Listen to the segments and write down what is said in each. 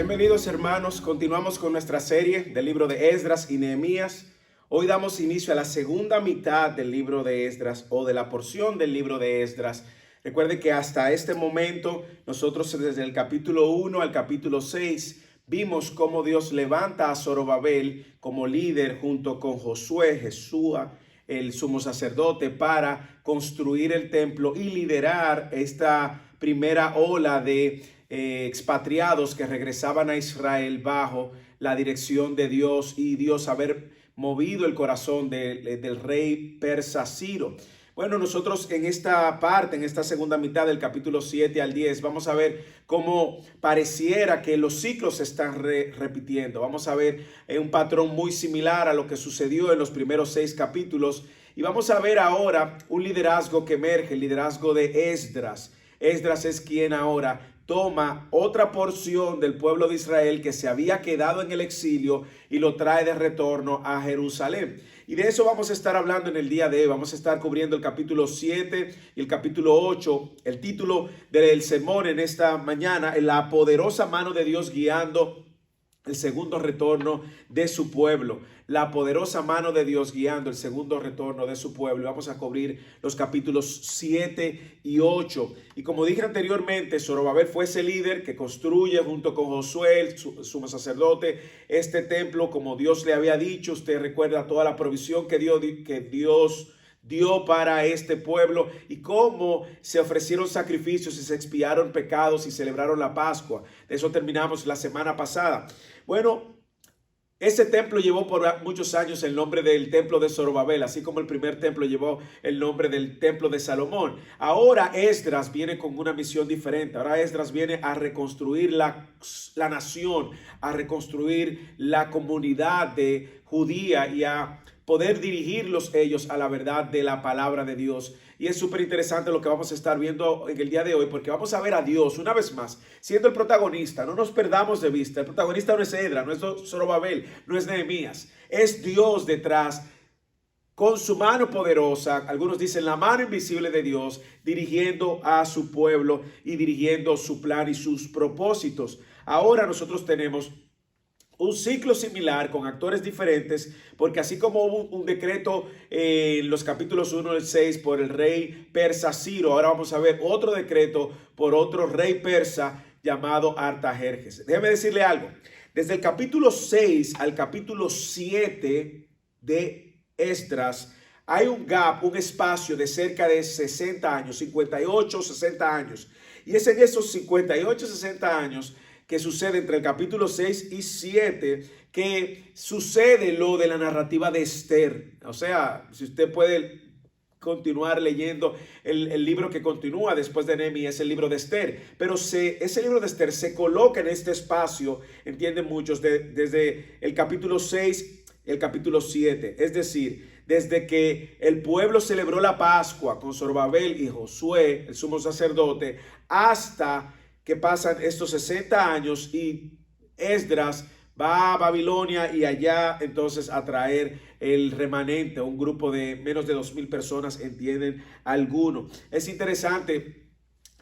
Bienvenidos hermanos, continuamos con nuestra serie del libro de Esdras y Nehemías. Hoy damos inicio a la segunda mitad del libro de Esdras o de la porción del libro de Esdras. Recuerde que hasta este momento nosotros desde el capítulo 1 al capítulo 6 vimos cómo Dios levanta a Zorobabel como líder junto con Josué, Jesúa, el sumo sacerdote, para construir el templo y liderar esta primera ola de expatriados que regresaban a Israel bajo la dirección de Dios y Dios haber movido el corazón del rey persa Ciro. Bueno, nosotros en esta parte, en esta segunda mitad del capítulo 7 al 10, vamos a ver cómo pareciera que los ciclos se están repitiendo. Vamos a ver un patrón muy similar a lo que sucedió en los primeros 6 capítulos. Y vamos a ver ahora un liderazgo que emerge, el liderazgo de Esdras. Esdras es quien ahora toma otra porción del pueblo de Israel que se había quedado en el exilio y lo trae de retorno a Jerusalén. Y de eso vamos a estar hablando en el día de hoy. Vamos a estar cubriendo el capítulo 7 y el capítulo 8. El título del sermón en esta mañana es La poderosa mano de Dios guiando el segundo retorno de su pueblo. La poderosa mano de Dios guiando el segundo retorno de su pueblo. Vamos a cubrir los capítulos 7 y 8. Y como dije anteriormente, Zorobabel fue ese líder que construye junto con Josué, el sumo sacerdote, este templo como Dios le había dicho. Usted recuerda toda la provisión que Dios dio para este pueblo y cómo se ofrecieron sacrificios y se expiaron pecados y celebraron la Pascua. De eso terminamos la semana pasada. Bueno, ese templo llevó por muchos años el nombre del templo de Zorobabel, así como el primer templo llevó el nombre del templo de Salomón. Ahora Esdras viene con una misión diferente. Ahora Esdras viene a reconstruir la nación, a reconstruir la comunidad de judía y a poder dirigirlos ellos a la verdad de la palabra de Dios. Y es súper interesante lo que vamos a estar viendo en el día de hoy, porque vamos a ver a Dios una vez más siendo el protagonista. No nos perdamos de vista. El protagonista no es Esdras, no es Zorobabel, no es Nehemías. Es Dios detrás, con su mano poderosa, algunos dicen la mano invisible de Dios, dirigiendo a su pueblo y dirigiendo su plan y sus propósitos. Ahora nosotros tenemos un ciclo similar con actores diferentes, porque así como hubo un decreto en los capítulos 1 al 6 por el rey persa Ciro, ahora vamos a ver otro decreto por otro rey persa llamado Artajerjes. Déjeme decirle algo. Desde el capítulo 6 al capítulo 7 de Esdras hay un gap, un espacio de cerca de 60 años, 58, 60 años. Y es en esos 58, 60 años que sucede entre el capítulo 6 y 7, que sucede lo de la narrativa de Esther. O sea, si usted puede continuar leyendo el libro que continúa después de Nehemías, es el libro de Esther. Pero ese libro de Esther se coloca en este espacio, entienden muchos, desde el capítulo 6 y el capítulo 7. Es decir, desde que el pueblo celebró la Pascua con Zorobabel y Josué, el sumo sacerdote, hasta que pasan estos 60 años y Esdras va a Babilonia y allá entonces a traer el remanente, un grupo de menos de 2,000 personas, entienden algunos. Es interesante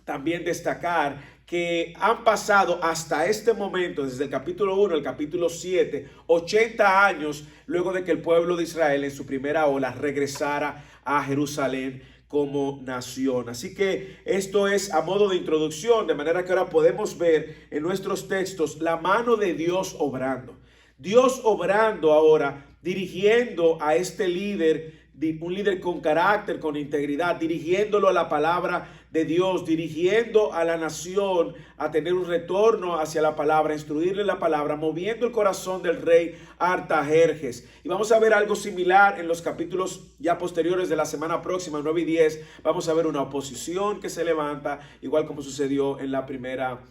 también destacar que han pasado hasta este momento, desde el capítulo 1 al capítulo 7, 80 años luego de que el pueblo de Israel en su primera ola regresara a Jerusalén como nación. Así que esto es a modo de introducción, de manera que ahora podemos ver en nuestros textos la mano de Dios obrando. Dios obrando ahora, dirigiendo a este líder, un líder con carácter, con integridad, dirigiéndolo a la palabra de Dios, dirigiendo a la nación a tener un retorno hacia la palabra, instruirle la palabra, moviendo el corazón del rey Artajerjes. Y vamos a ver algo similar en los capítulos ya posteriores de la semana próxima, 9 y 10. Vamos a ver una oposición que se levanta, igual como sucedió en la primera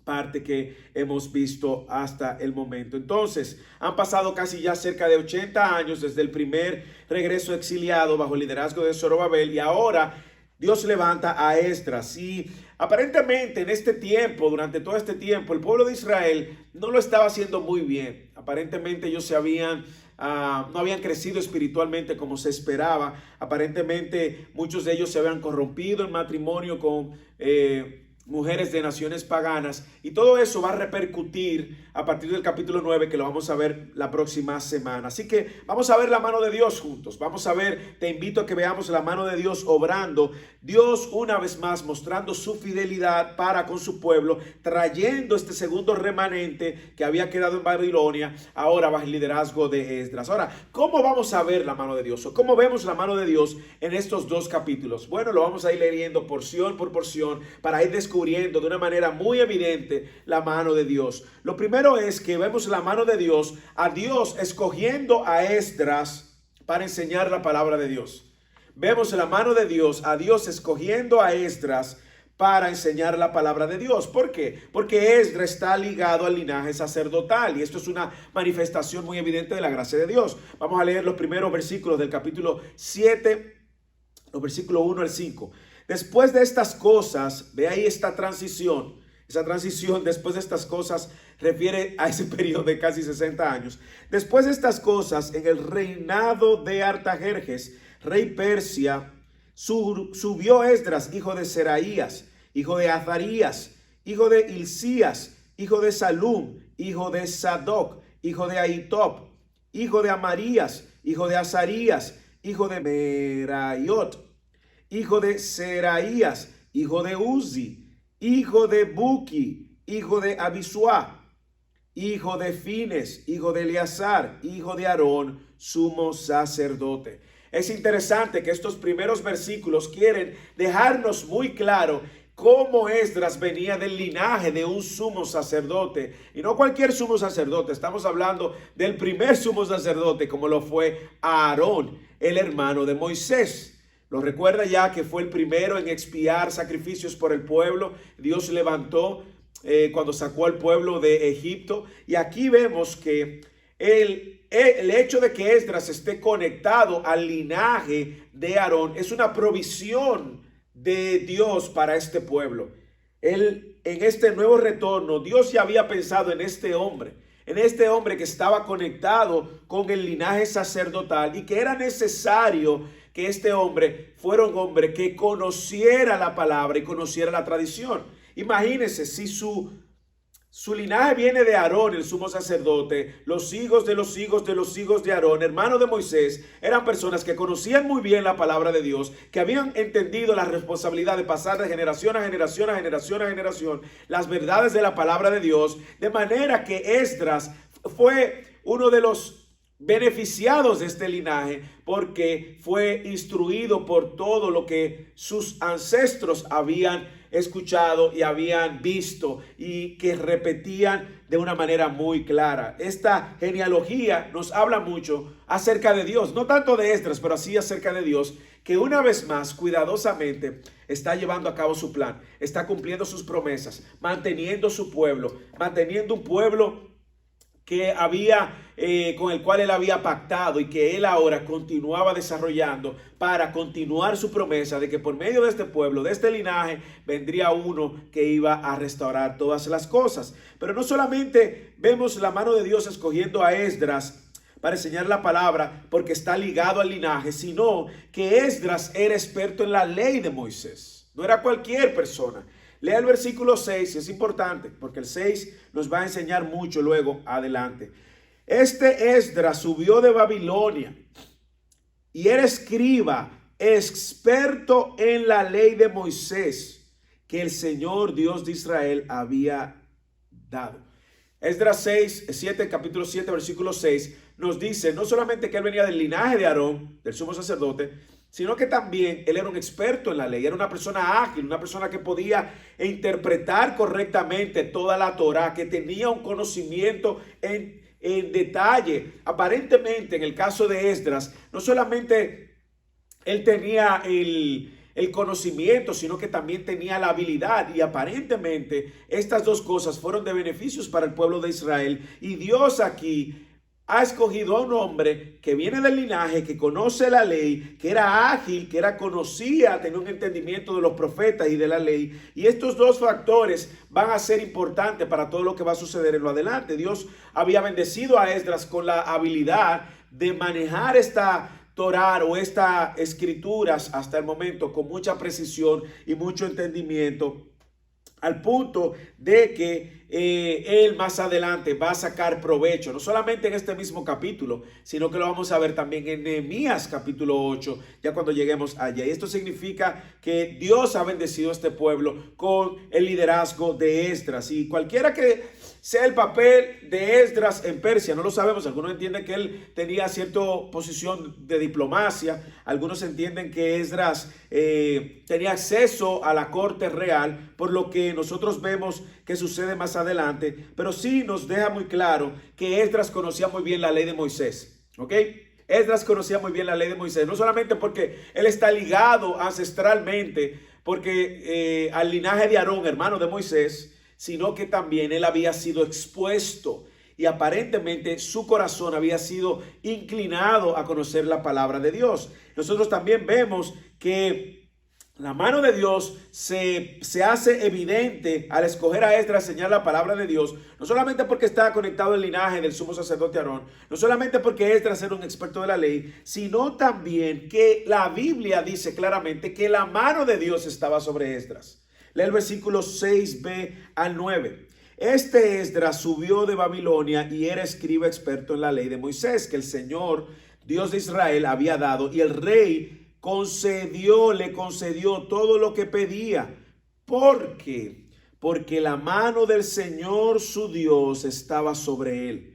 parte que hemos visto hasta el momento. Entonces, han pasado casi ya cerca de 80 años desde el primer regreso exiliado bajo el liderazgo de Zorobabel, y ahora Dios levanta a Esdras. Y aparentemente en este tiempo, durante todo este tiempo, el pueblo de Israel no lo estaba haciendo muy bien. Aparentemente ellos no habían crecido espiritualmente como se esperaba. Aparentemente muchos de ellos se habían corrompido en matrimonio con mujeres de naciones paganas, y todo eso va a repercutir a partir del capítulo 9, que lo vamos a ver la próxima semana. Así que vamos a ver la mano de Dios juntos, vamos a ver, te invito a que veamos la mano de Dios obrando, Dios una vez más mostrando su fidelidad para con su pueblo, trayendo este segundo remanente que había quedado en Babilonia, ahora bajo el liderazgo de Esdras. Ahora, ¿cómo vamos a ver la mano de Dios? ¿O cómo vemos la mano de Dios en estos dos capítulos? Bueno, lo vamos a ir leyendo porción por porción para ir descubriendo de una manera muy evidente la mano de Dios. Lo primero es que vemos la mano de Dios, a Dios escogiendo a Esdras para enseñar la palabra de Dios. Vemos la mano de Dios, a Dios escogiendo a Esdras para enseñar la palabra de Dios. ¿Por qué? Porque Esdras está ligado al linaje sacerdotal y esto es una manifestación muy evidente de la gracia de Dios. Vamos a leer los primeros versículos del capítulo 7, los versículos 1 al 5. Después de estas cosas, ve ahí esta transición. Esa transición después de estas cosas refiere a ese periodo de casi 60 años. Después de estas cosas, en el reinado de Artajerjes, rey Persia, subió Esdras, hijo de Seraías, hijo de Azarías, hijo de Hilcías, hijo de Salum, hijo de Sadoc, hijo de Ahitob, hijo de Amarías, hijo de Azarías, hijo de Merayot, hijo de Seraías, hijo de Uzi, hijo de Buki, hijo de Abisua, hijo de Fines, hijo de Eleazar, hijo de Aarón, sumo sacerdote. Es interesante que estos primeros versículos quieren dejarnos muy claro cómo Esdras venía del linaje de un sumo sacerdote. Y no cualquier sumo sacerdote, estamos hablando del primer sumo sacerdote, como lo fue Aarón, el hermano de Moisés. Lo recuerda ya que fue el primero en expiar sacrificios por el pueblo. Dios levantó cuando sacó al pueblo de Egipto. Y aquí vemos que el hecho de que Esdras esté conectado al linaje de Aarón es una provisión de Dios para este pueblo. En este nuevo retorno, Dios ya había pensado en este hombre que estaba conectado con el linaje sacerdotal y que era necesario que este hombre fuera un hombre que conociera la palabra y conociera la tradición. Imagínense, si su linaje viene de Aarón, el sumo sacerdote, los hijos de los hijos de los hijos de Aarón, hermano de Moisés, eran personas que conocían muy bien la palabra de Dios, que habían entendido la responsabilidad de pasar de generación a generación, a generación a generación, las verdades de la palabra de Dios, de manera que Esdras fue uno de los beneficiados de este linaje porque fue instruido por todo lo que sus ancestros habían escuchado y habían visto y que repetían de una manera muy clara. Esta genealogía nos habla mucho acerca de Dios, no tanto de Esdras, pero así acerca de Dios, que una vez más cuidadosamente está llevando a cabo su plan, está cumpliendo sus promesas, manteniendo su pueblo, manteniendo un pueblo que con el cual él había pactado y que él ahora continuaba desarrollando para continuar su promesa de que por medio de este pueblo, de este linaje, vendría uno que iba a restaurar todas las cosas. Pero no solamente vemos la mano de Dios escogiendo a Esdras para enseñar la palabra porque está ligado al linaje, sino que Esdras era experto en la ley de Moisés. No era cualquier persona. Lea el versículo 6, y es importante porque el 6 nos va a enseñar mucho luego adelante. Este Esdras subió de Babilonia y era escriba, experto en la ley de Moisés que el Señor Dios de Israel había dado. Esdras 7, capítulo 7, versículo 6 nos dice no solamente que él venía del linaje de Aarón, del sumo sacerdote, sino que también él era un experto en la ley, era una persona ágil, una persona que podía interpretar correctamente toda la Torá, que tenía un conocimiento en detalle. Aparentemente, en el caso de Esdras, no solamente él tenía el conocimiento, sino que también tenía la habilidad, y aparentemente estas dos cosas fueron de beneficios para el pueblo de Israel. Y Dios aquí ha escogido a un hombre que viene del linaje, que conoce la ley, que era ágil, que conocía, tenía un entendimiento de los profetas y de la ley. Y estos dos factores van a ser importantes para todo lo que va a suceder en lo adelante. Dios había bendecido a Esdras con la habilidad de manejar esta Torá o estas escrituras hasta el momento con mucha precisión y mucho entendimiento. al punto de que él más adelante va a sacar provecho, no solamente en este mismo capítulo, sino que lo vamos a ver también en Nehemías capítulo 8, ya cuando lleguemos allá. Y esto significa que Dios ha bendecido a este pueblo con el liderazgo de Esdras. Y cualquiera que sea el papel de Esdras en Persia, no lo sabemos. Algunos entienden que él tenía cierta posición de diplomacia, algunos entienden que Esdras tenía acceso a la corte real, por lo que nosotros vemos que sucede más adelante, pero sí nos deja muy claro que Esdras conocía muy bien la ley de Moisés, ¿ok? Esdras conocía muy bien la ley de Moisés, no solamente porque él está ligado ancestralmente, porque al linaje de Aarón, hermano de Moisés, sino que también él había sido expuesto y aparentemente su corazón había sido inclinado a conocer la palabra de Dios. Nosotros también vemos que la mano de Dios se hace evidente al escoger a Esdras enseñar la palabra de Dios, no solamente porque estaba conectado al linaje del sumo sacerdote Aarón, no solamente porque Esdras era un experto de la ley, sino también que la Biblia dice claramente que la mano de Dios estaba sobre Esdras. Lee el versículo 6b al 9. Este Esdras subió de Babilonia y era escriba experto en la ley de Moisés, que el Señor, Dios de Israel, había dado, y el rey le concedió todo lo que pedía. ¿Por qué? Porque la mano del Señor su Dios estaba sobre él.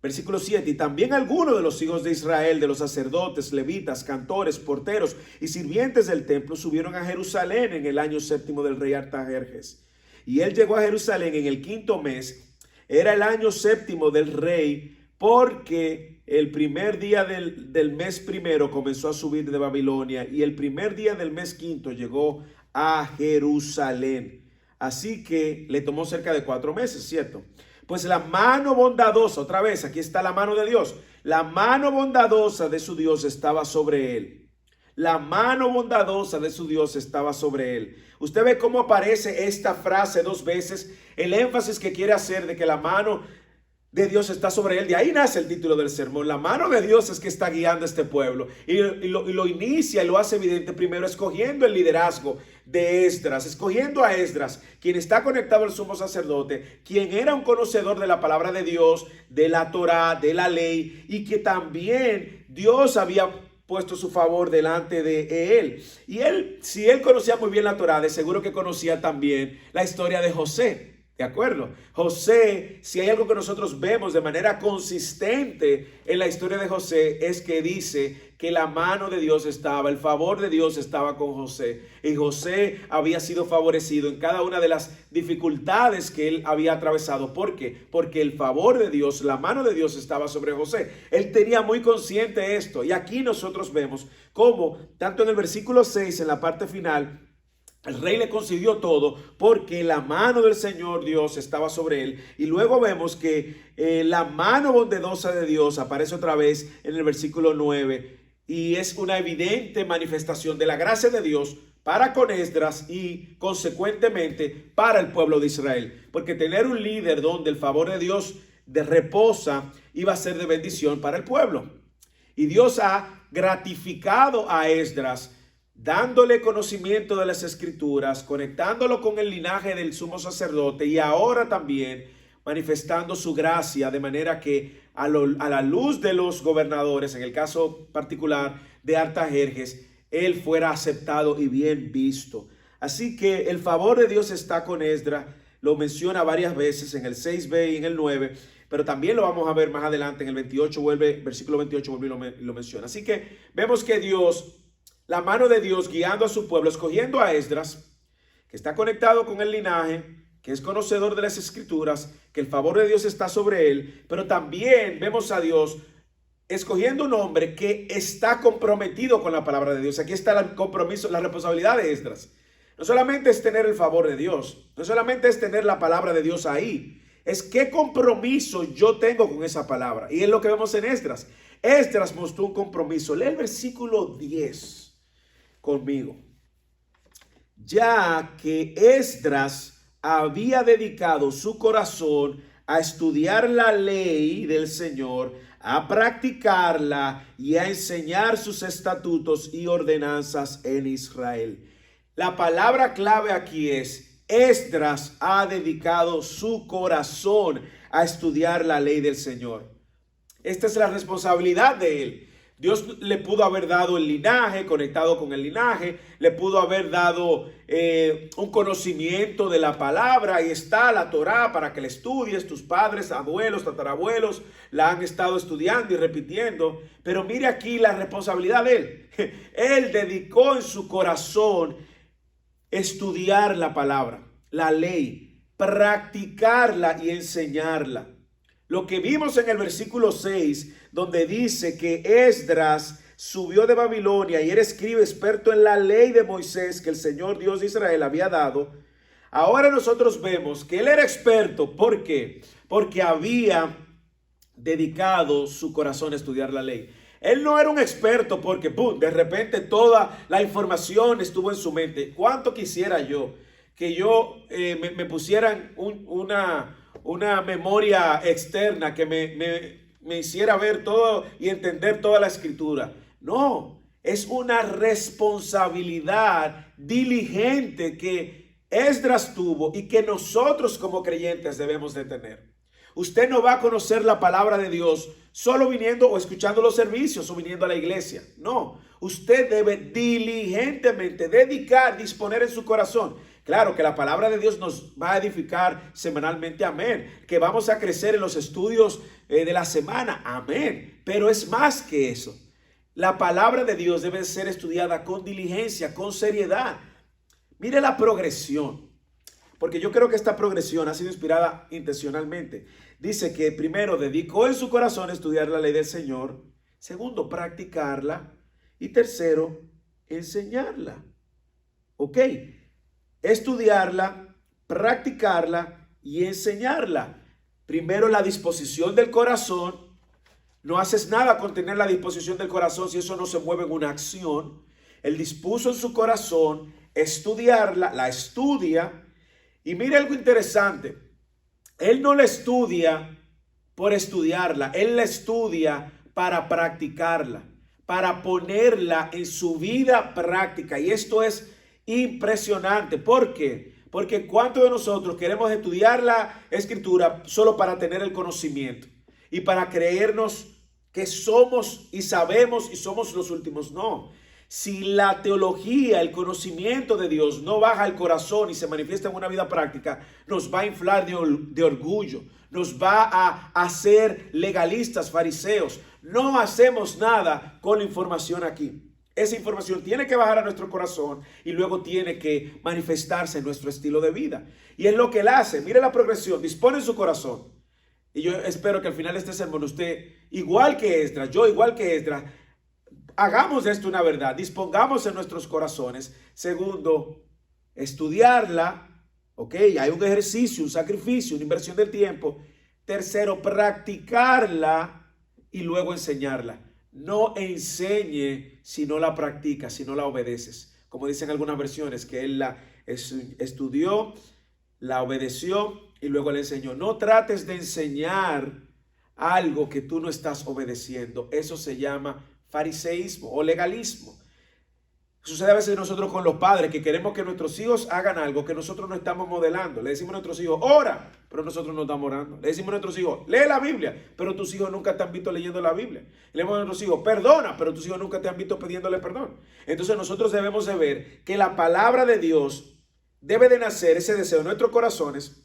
Versículo 7, y también algunos de los hijos de Israel, de los sacerdotes, levitas, cantores, porteros y sirvientes del templo, subieron a Jerusalén en el año séptimo del rey Artajerjes. Y él llegó a Jerusalén en el quinto mes, era el año séptimo del rey, porque el primer día del mes primero comenzó a subir de Babilonia, y el primer día del mes quinto llegó a Jerusalén. Así que le tomó cerca de 4 meses, ¿cierto? Pues la mano bondadosa, otra vez, aquí está la mano de Dios. La mano bondadosa de su Dios estaba sobre él. La mano bondadosa de su Dios estaba sobre él. Usted ve cómo aparece esta frase 2 veces. El énfasis que quiere hacer de que la mano de Dios está sobre él. De ahí nace el título del sermón. La mano de Dios es que está guiando a este pueblo. Y lo inicia y lo hace evidente primero escogiendo el liderazgo de Esdras, escogiendo a Esdras, quien está conectado al sumo sacerdote, quien era un conocedor de la palabra de Dios, de la Torá, de la ley, y que también Dios había puesto su favor delante de él. Y él, si él conocía muy bien la Torá, de seguro que conocía también la historia de José. ¿De acuerdo? José, si hay algo que nosotros vemos de manera consistente en la historia de José, es que dice que la mano de Dios estaba, el favor de Dios estaba con José. Y José había sido favorecido en cada una de las dificultades que él había atravesado. ¿Por qué? Porque el favor de Dios, la mano de Dios estaba sobre José. Él tenía muy consciente esto. Y aquí nosotros vemos cómo, tanto en el versículo 6, en la parte final, el rey le concedió todo porque la mano del Señor Dios estaba sobre él. Y luego vemos que la mano bondadosa de Dios aparece otra vez en el versículo 9. Y es una evidente manifestación de la gracia de Dios para con Esdras y consecuentemente para el pueblo de Israel. Porque tener un líder donde el favor de Dios reposa iba a ser de bendición para el pueblo. Y Dios ha gratificado a Esdras, dándole conocimiento de las escrituras, conectándolo con el linaje del sumo sacerdote, y ahora también manifestando su gracia de manera que a la luz de los gobernadores, en el caso particular de Artajerjes, él fuera aceptado y bien visto. Así que el favor de Dios está con Esdras, lo menciona varias veces en el 6b y en el 9, pero también lo vamos a ver más adelante en el 28, versículo 28 vuelve y lo menciona. Así que vemos que Dios, la mano de Dios guiando a su pueblo, escogiendo a Esdras, que está conectado con el linaje, que es conocedor de las escrituras, que el favor de Dios está sobre él, pero también vemos a Dios escogiendo un hombre que está comprometido con la palabra de Dios. Aquí está el compromiso, la responsabilidad de Esdras. No solamente es tener el favor de Dios, no solamente es tener la palabra de Dios ahí, es qué compromiso yo tengo con esa palabra. Y es lo que vemos en Esdras. Esdras mostró un compromiso. Lee el versículo 10 conmigo. Ya que Esdras había dedicado su corazón a estudiar la ley del Señor, a practicarla y a enseñar sus estatutos y ordenanzas en Israel. La palabra clave aquí es Esdras ha dedicado su corazón a estudiar la ley del Señor. Esta es la responsabilidad de él. Dios le pudo haber dado el linaje, conectado con el linaje, le pudo haber dado un conocimiento de la palabra. Ahí está la Torá para que la estudies. Tus padres, abuelos, tatarabuelos la han estado estudiando y repitiendo. Pero mire aquí la responsabilidad de él. Él dedicó en su corazón estudiar la palabra, la ley, practicarla y enseñarla. Lo que vimos en el versículo 6, donde dice que Esdras subió de Babilonia y era escriba experto en la ley de Moisés que el Señor Dios de Israel había dado. Ahora nosotros vemos que él era experto. ¿Por qué? Porque había dedicado su corazón a estudiar la ley. Él no era un experto porque de repente toda la información estuvo en su mente. ¿Cuánto quisiera yo que me pusieran una memoria externa que me hiciera ver todo y entender toda la escritura? No, es una responsabilidad diligente que Esdras tuvo y que nosotros como creyentes debemos de tener. Usted no va a conocer la palabra de Dios solo viniendo o escuchando los servicios o viniendo a la iglesia. No, usted debe diligentemente disponer en su corazón. Claro que la palabra de Dios nos va a edificar semanalmente, amén. Que vamos a crecer en los estudios de la semana, amén. Pero es más que eso. La palabra de Dios debe ser estudiada con diligencia, con seriedad. Mire la progresión, porque yo creo que esta progresión ha sido inspirada intencionalmente. Dice que primero dedicó en su corazón a estudiar la ley del Señor. Segundo, practicarla. Y tercero, enseñarla. ¿Ok? Estudiarla, practicarla y enseñarla. Primero, la disposición del corazón. No haces nada con tener la disposición del corazón si eso no se mueve en una acción. Él dispuso en su corazón estudiarla, la estudia. Y mire algo interesante. Él no la estudia por estudiarla. Él la estudia para practicarla, para ponerla en su vida práctica. Y esto es impresionante. ¿Por qué? Porque ¿cuántos de nosotros queremos estudiar la escritura solo para tener el conocimiento y para creernos que somos y sabemos y somos los últimos? No. Si la teología, el conocimiento de Dios no baja al corazón y se manifiesta en una vida práctica, nos va a inflar de orgullo, nos va a hacer legalistas, fariseos. No hacemos nada con la información aquí. Esa información tiene que bajar a nuestro corazón y luego tiene que manifestarse en nuestro estilo de vida. Y es lo que él hace. Mire la progresión, dispone su corazón. Y yo espero que al final de este sermón usted, igual que Esdras, yo igual que Esdras, hagamos de esto una verdad, dispongamos en nuestros corazones. Segundo, estudiarla, ok, hay un ejercicio, un sacrificio, una inversión del tiempo. Tercero, practicarla y luego enseñarla. No enseñe si no la practicas, si no la obedeces. Como dicen algunas versiones, que él la estudió, la obedeció y luego le enseñó. No trates de enseñar algo que tú no estás obedeciendo. Eso se llama fariseísmo o legalismo. Sucede a veces nosotros con los padres que queremos que nuestros hijos hagan algo que nosotros no estamos modelando. Le decimos a nuestros hijos, ora, pero nosotros no estamos orando. Le decimos a nuestros hijos, lee la Biblia, pero tus hijos nunca te han visto leyendo la Biblia. Le decimos a nuestros hijos, perdona, pero tus hijos nunca te han visto pidiéndole perdón. Entonces nosotros debemos de ver que la palabra de Dios debe de nacer, ese deseo en nuestros corazones,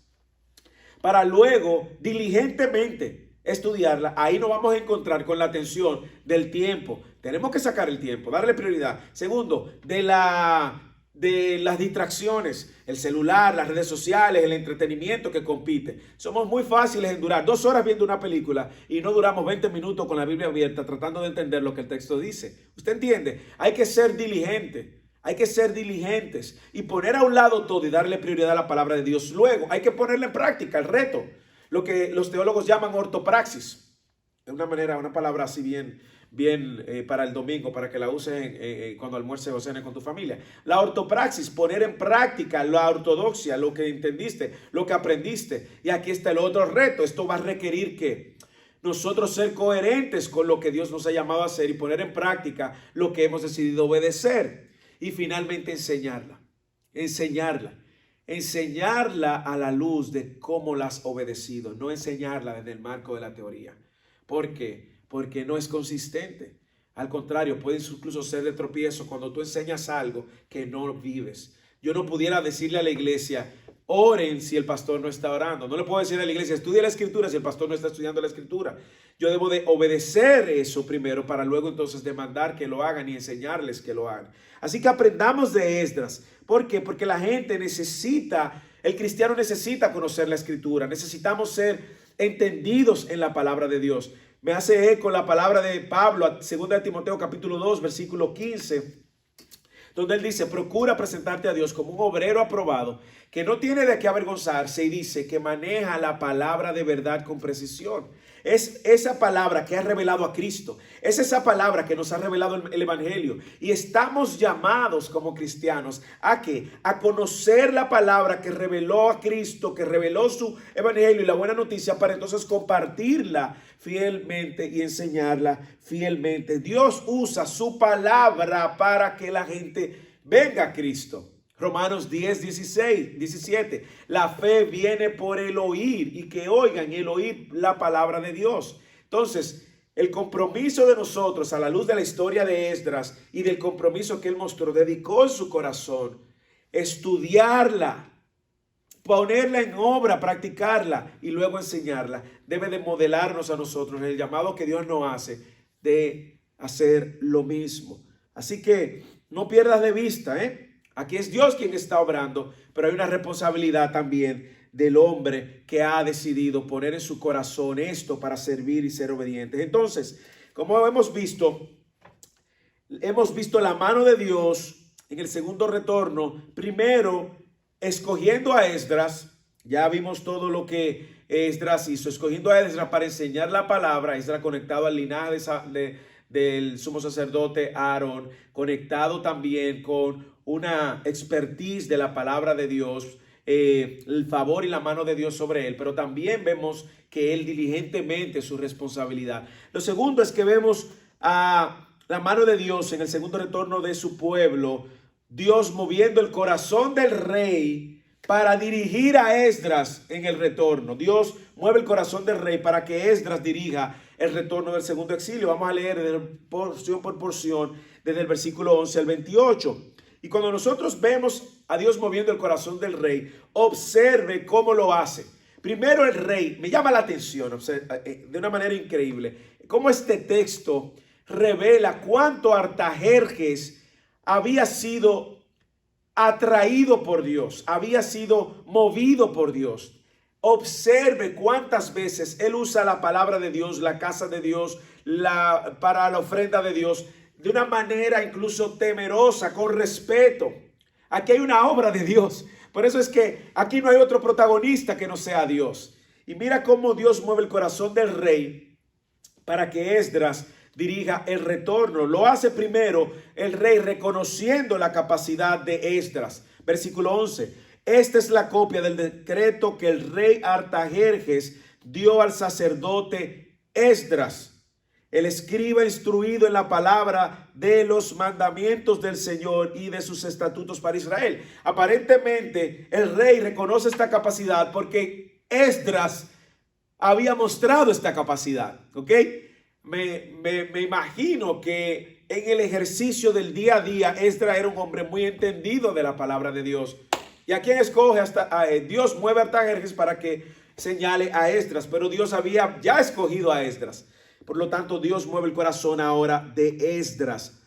para luego diligentemente estudiarla. Ahí nos vamos a encontrar con la atención del tiempo. Tenemos que sacar el tiempo, darle prioridad. Segundo, de las distracciones, el celular, las redes sociales, el entretenimiento que compite. Somos muy fáciles en durar 2 horas viendo una película y no duramos 20 minutos con la Biblia abierta tratando de entender lo que el texto dice. ¿Usted entiende? Hay que ser diligente. Hay que ser diligentes y poner a un lado todo y darle prioridad a la palabra de Dios. Luego hay que ponerle en práctica el reto, lo que los teólogos llaman ortopraxis. Es una manera, una palabra así bien para el domingo, para que la uses cuando almuerces o cenes con tu familia. La ortopraxis, poner en práctica la ortodoxia, lo que entendiste, lo que aprendiste. Y aquí está el otro reto. Esto va a requerir que nosotros ser coherentes con lo que Dios nos ha llamado a hacer y poner en práctica lo que hemos decidido obedecer. Y finalmente enseñarla. enseñarla a la luz de cómo la has obedecido, no enseñarla desde el marco de la teoría. ¿Por qué? Porque no es consistente. Al contrario, puede incluso ser de tropiezo cuando tú enseñas algo que no vives. Yo no pudiera decirle a la iglesia, oren si el pastor no está orando. No le puedo decir a la iglesia, estudie la escritura si el pastor no está estudiando la escritura. Yo debo de obedecer eso primero para luego entonces demandar que lo hagan y enseñarles que lo hagan. Así que aprendamos de Esdras. ¿Por qué? Porque la gente necesita, el cristiano necesita conocer la escritura. Necesitamos ser entendidos en la palabra de Dios. Me hace eco la palabra de Pablo, 2 Timoteo capítulo 2, versículo 15, donde él dice, procura presentarte a Dios como un obrero aprobado, que no tiene de qué avergonzarse, y dice que maneja la palabra de verdad con precisión. Es esa palabra que ha revelado a Cristo. Es esa palabra que nos ha revelado el Evangelio. Y estamos llamados como cristianos ¿a qué? A conocer la palabra que reveló a Cristo, que reveló su Evangelio y la buena noticia, para entonces compartirla fielmente y enseñarla fielmente. Dios usa su palabra para que la gente venga a Cristo. Romanos 10, 16, 17. La fe viene por el oír, y que oigan el oír la palabra de Dios. Entonces, el compromiso de nosotros a la luz de la historia de Esdras y del compromiso que él mostró, dedicó en su corazón, estudiarla, ponerla en obra, practicarla y luego enseñarla, debe de modelarnos a nosotros en el llamado que Dios nos hace de hacer lo mismo. Así que no pierdas de vista, aquí es Dios quien está obrando, pero hay una responsabilidad también del hombre que ha decidido poner en su corazón esto para servir y ser obedientes. Entonces, como hemos visto la mano de Dios en el segundo retorno, primero escogiendo a Esdras. Ya vimos todo lo que Esdras hizo, escogiendo a Esdras para enseñar la palabra. Esdras conectado al linaje del sumo sacerdote Aarón, conectado también con una expertise de la palabra de Dios, el favor y la mano de Dios sobre él, pero también vemos que él diligentemente su responsabilidad. Lo segundo es que vemos a la mano de Dios en el segundo retorno de su pueblo, Dios moviendo el corazón del rey para dirigir a Esdras en el retorno. Dios mueve el corazón del rey para que Esdras dirija el retorno del segundo exilio. Vamos a leer porción por porción desde el versículo 11 al 28. Y cuando nosotros vemos a Dios moviendo el corazón del rey, observe cómo lo hace. Primero el rey, me llama la atención de una manera increíble, cómo este texto revela cuánto Artajerjes había sido atraído por Dios, había sido movido por Dios. Observe cuántas veces él usa la palabra de Dios, la casa de Dios, para la ofrenda de Dios, de una manera incluso temerosa, con respeto. Aquí hay una obra de Dios. Por eso es que aquí no hay otro protagonista que no sea Dios. Y mira cómo Dios mueve el corazón del rey para que Esdras dirija el retorno. Lo hace primero el rey reconociendo la capacidad de Esdras. Versículo 11. Esta es la copia del decreto que el rey Artajerjes dio al sacerdote Esdras, el escriba instruido en la palabra de los mandamientos del Señor y de sus estatutos para Israel. Aparentemente el rey reconoce esta capacidad porque Esdras había mostrado esta capacidad. ¿Ok? Me imagino que en el ejercicio del día a día Esdras era un hombre muy entendido de la palabra de Dios. ¿Y a quién escoge? Dios mueve a Artajerjes para que señale a Esdras, pero Dios había ya escogido a Esdras. Por lo tanto, Dios mueve el corazón ahora de Esdras.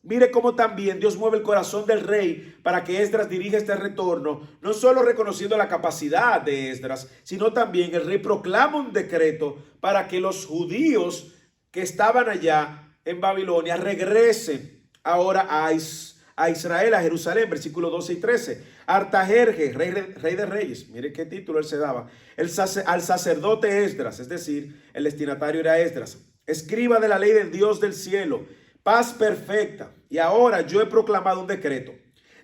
Mire cómo también Dios mueve el corazón del rey para que Esdras dirija este retorno, no solo reconociendo la capacidad de Esdras, sino también el rey proclama un decreto para que los judíos que estaban allá en Babilonia regresen ahora a Israel, a Jerusalén, versículos 12 y 13. Artajerjes, rey de reyes, mire qué título él se daba, al sacerdote Esdras, es decir, el destinatario era Esdras, escriba de la ley del Dios del cielo, paz perfecta. Y ahora yo he proclamado un decreto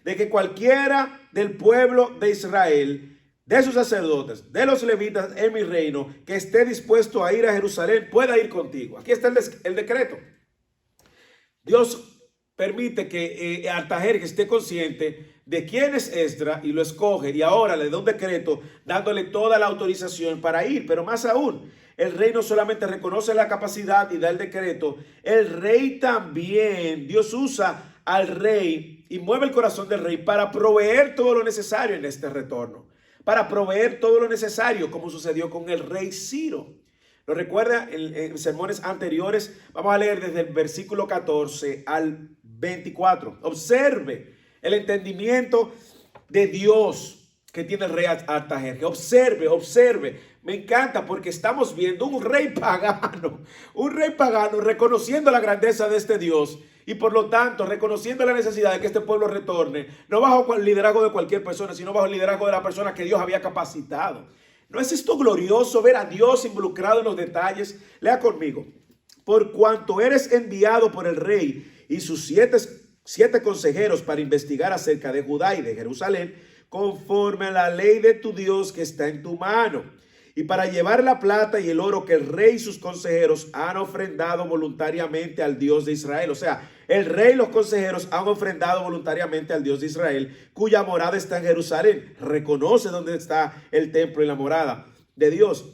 de que cualquiera del pueblo de Israel, de sus sacerdotes, de los levitas en mi reino, que esté dispuesto a ir a Jerusalén, pueda ir contigo. Aquí está el decreto. Dios permite que Artajerjes esté consciente de quién es Esdras y lo escoge, y ahora le da un decreto dándole toda la autorización para ir. Pero más aún, el rey no solamente reconoce la capacidad y da el decreto, el rey también, Dios usa al rey y mueve el corazón del rey para proveer todo lo necesario en este retorno, para proveer todo lo necesario, como sucedió con el rey Ciro. ¿Lo recuerda? En sermones anteriores, vamos a leer desde el versículo 14 al 24. Observe el entendimiento de Dios que tiene el rey Artajerjes. Observe, observe. Me encanta porque estamos viendo un rey pagano reconociendo la grandeza de este Dios y por lo tanto reconociendo la necesidad de que este pueblo retorne, no bajo el liderazgo de cualquier persona, sino bajo el liderazgo de la persona que Dios había capacitado. ¿No es esto glorioso ver a Dios involucrado en los detalles? Lea conmigo. Por cuanto eres enviado por el rey y sus siete consejeros para investigar acerca de Judá y de Jerusalén, conforme a la ley de tu Dios que está en tu mano, y para llevar la plata y el oro que el rey y sus consejeros han ofrendado voluntariamente al Dios de Israel. O sea, el rey y los consejeros han ofrendado voluntariamente al Dios de Israel, cuya morada está en Jerusalén. Reconoce dónde está el templo y la morada de Dios.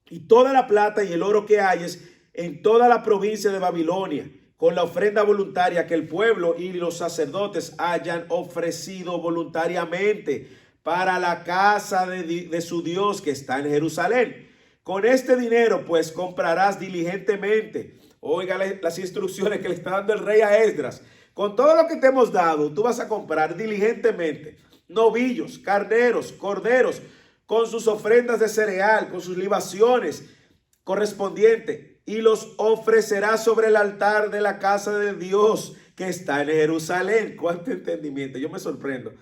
Y toda la plata y el oro que hayes en toda la provincia de Babilonia, con la ofrenda voluntaria que el pueblo y los sacerdotes hayan ofrecido voluntariamente para la casa de su Dios que está en Jerusalén. Con este dinero pues comprarás diligentemente. Oiga las instrucciones que le está dando el rey a Esdras. Con todo lo que te hemos dado, tú vas a comprar diligentemente novillos, carneros, corderos, con sus ofrendas de cereal, con sus libaciones correspondientes, y los ofrecerás sobre el altar de la casa de Dios que está en Jerusalén. ¿Cuánto entendimiento? Yo me sorprendo.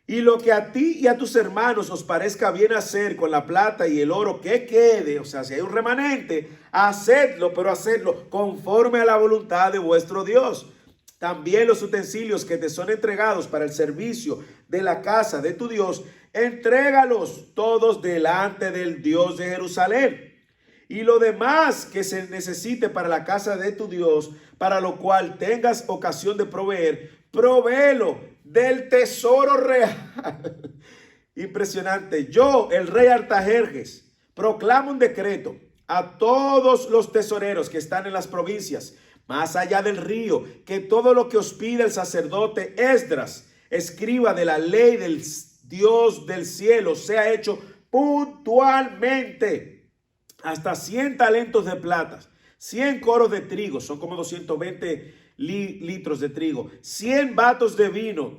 Y lo que a ti y a tus hermanos os parezca bien hacer con la plata y el oro que quede, o sea, si hay un remanente, hacedlo, pero hacedlo conforme a la voluntad de vuestro Dios. También los utensilios que te son entregados para el servicio de la casa de tu Dios, entrégalos todos delante del Dios de Jerusalén. Y lo demás que se necesite para la casa de tu Dios, para lo cual tengas ocasión de proveer, provéelo del tesoro real. Impresionante. Yo, el rey Artajerjes, proclamo un decreto a todos los tesoreros que están en las provincias, más allá del río, que todo lo que os pide el sacerdote Esdras, escriba de la ley del Dios del cielo, sea hecho puntualmente. Hasta 100 talentos de plata, 100 coros de trigo, son como 220 litros de trigo, 100 batos de vino,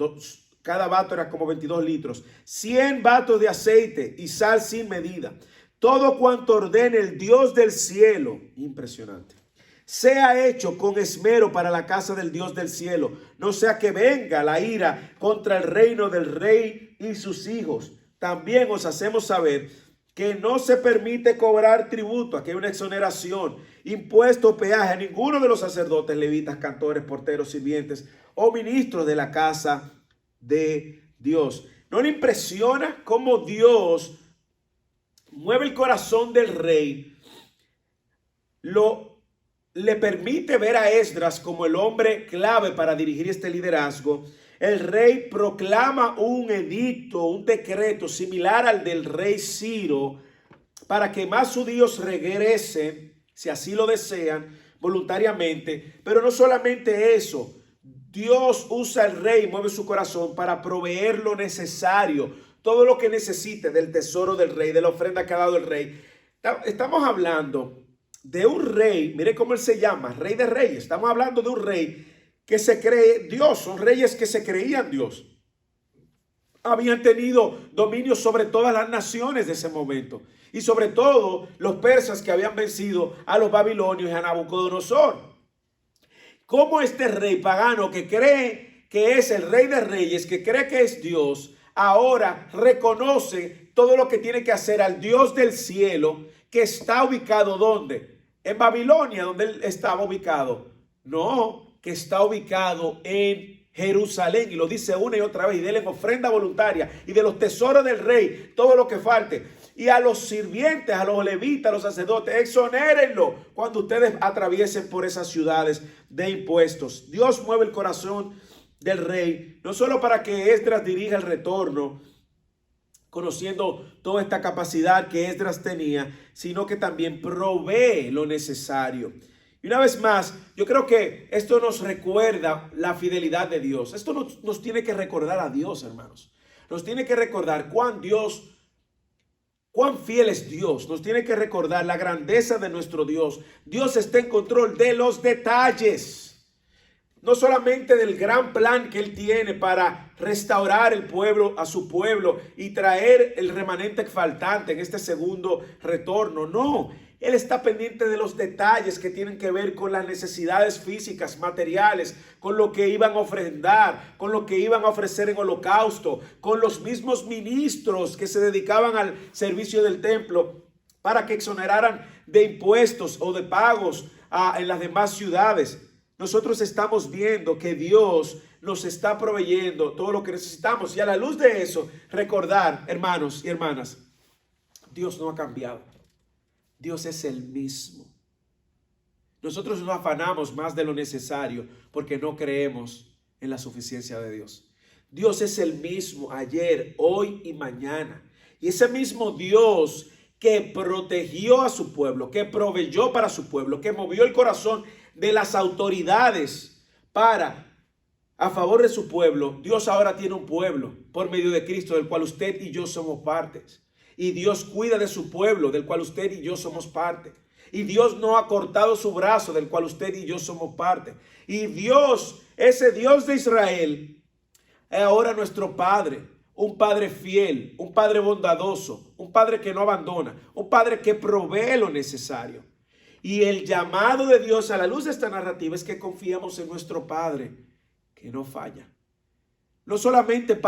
cada bato era como 22 litros, 100 batos de aceite y sal sin medida. Todo cuanto ordene el Dios del cielo, impresionante, sea hecho con esmero para la casa del Dios del cielo, no sea que venga la ira contra el reino del rey y sus hijos. También os hacemos saber que no se permite cobrar tributo, aquí hay una exoneración, impuesto, peaje a ninguno de los sacerdotes, levitas, cantores, porteros, sirvientes o ministros de la casa de Dios. ¿No le impresiona cómo Dios mueve el corazón del rey? Le permite ver a Esdras como el hombre clave para dirigir este liderazgo. El rey proclama un edicto, un decreto similar al del rey Ciro para que más judíos regresen, si así lo desean, voluntariamente. Pero no solamente eso, Dios usa al rey, mueve su corazón para proveer lo necesario, todo lo que necesite del tesoro del rey, de la ofrenda que ha dado el rey. Estamos hablando de un rey, mire cómo él se llama, rey de reyes. Estamos hablando de un rey que se cree Dios, son reyes que se creían Dios. Habían tenido dominio sobre todas las naciones de ese momento y sobre todo los persas que habían vencido a los babilonios y a Nabucodonosor. ¿Cómo este rey pagano que cree que es el rey de reyes, que cree que es Dios, ahora reconoce todo lo que tiene que hacer al Dios del cielo, que está ubicado ¿dónde? En Babilonia, donde él estaba ubicado. No, que está ubicado en Jerusalén, y lo dice una y otra vez, y denle ofrenda voluntaria y de los tesoros del rey todo lo que falte, y a los sirvientes, a los levitas, a los sacerdotes, exonérenlo cuando ustedes atraviesen por esas ciudades de impuestos. Dios mueve el corazón del rey, no solo para que Esdras dirija el retorno, conociendo toda esta capacidad que Esdras tenía, sino que también provee lo necesario. Y una vez más, yo creo que esto nos recuerda la fidelidad de Dios. Esto nos tiene que recordar a Dios, hermanos. Nos tiene que recordar cuán fiel es Dios. Nos tiene que recordar la grandeza de nuestro Dios. Dios está en control de los detalles. No solamente del gran plan que Él tiene para restaurar el pueblo a su pueblo y traer el remanente faltante en este segundo retorno. No, Él está pendiente de los detalles que tienen que ver con las necesidades físicas, materiales, con lo que iban a ofrendar, con lo que iban a ofrecer en holocausto, con los mismos ministros que se dedicaban al servicio del templo para que exoneraran de impuestos o de pagos en las demás ciudades. Nosotros estamos viendo que Dios nos está proveyendo todo lo que necesitamos. Y a la luz de eso, recordar, hermanos y hermanas, Dios no ha cambiado. Dios es el mismo. Nosotros nos afanamos más de lo necesario porque no creemos en la suficiencia de Dios. Dios es el mismo ayer, hoy y mañana. Y ese mismo Dios que protegió a su pueblo, que proveyó para su pueblo, que movió el corazón de las autoridades a favor de su pueblo. Dios ahora tiene un pueblo por medio de Cristo, del cual usted y yo somos partes. Y Dios cuida de su pueblo, del cual usted y yo somos parte. Y Dios no ha cortado su brazo, del cual usted y yo somos parte. Y Dios, ese Dios de Israel, es ahora nuestro Padre. Un Padre fiel, un Padre bondadoso, un Padre que no abandona, un Padre que provee lo necesario. Y el llamado de Dios a la luz de esta narrativa es que confiamos en nuestro Padre, que no falla. No solamente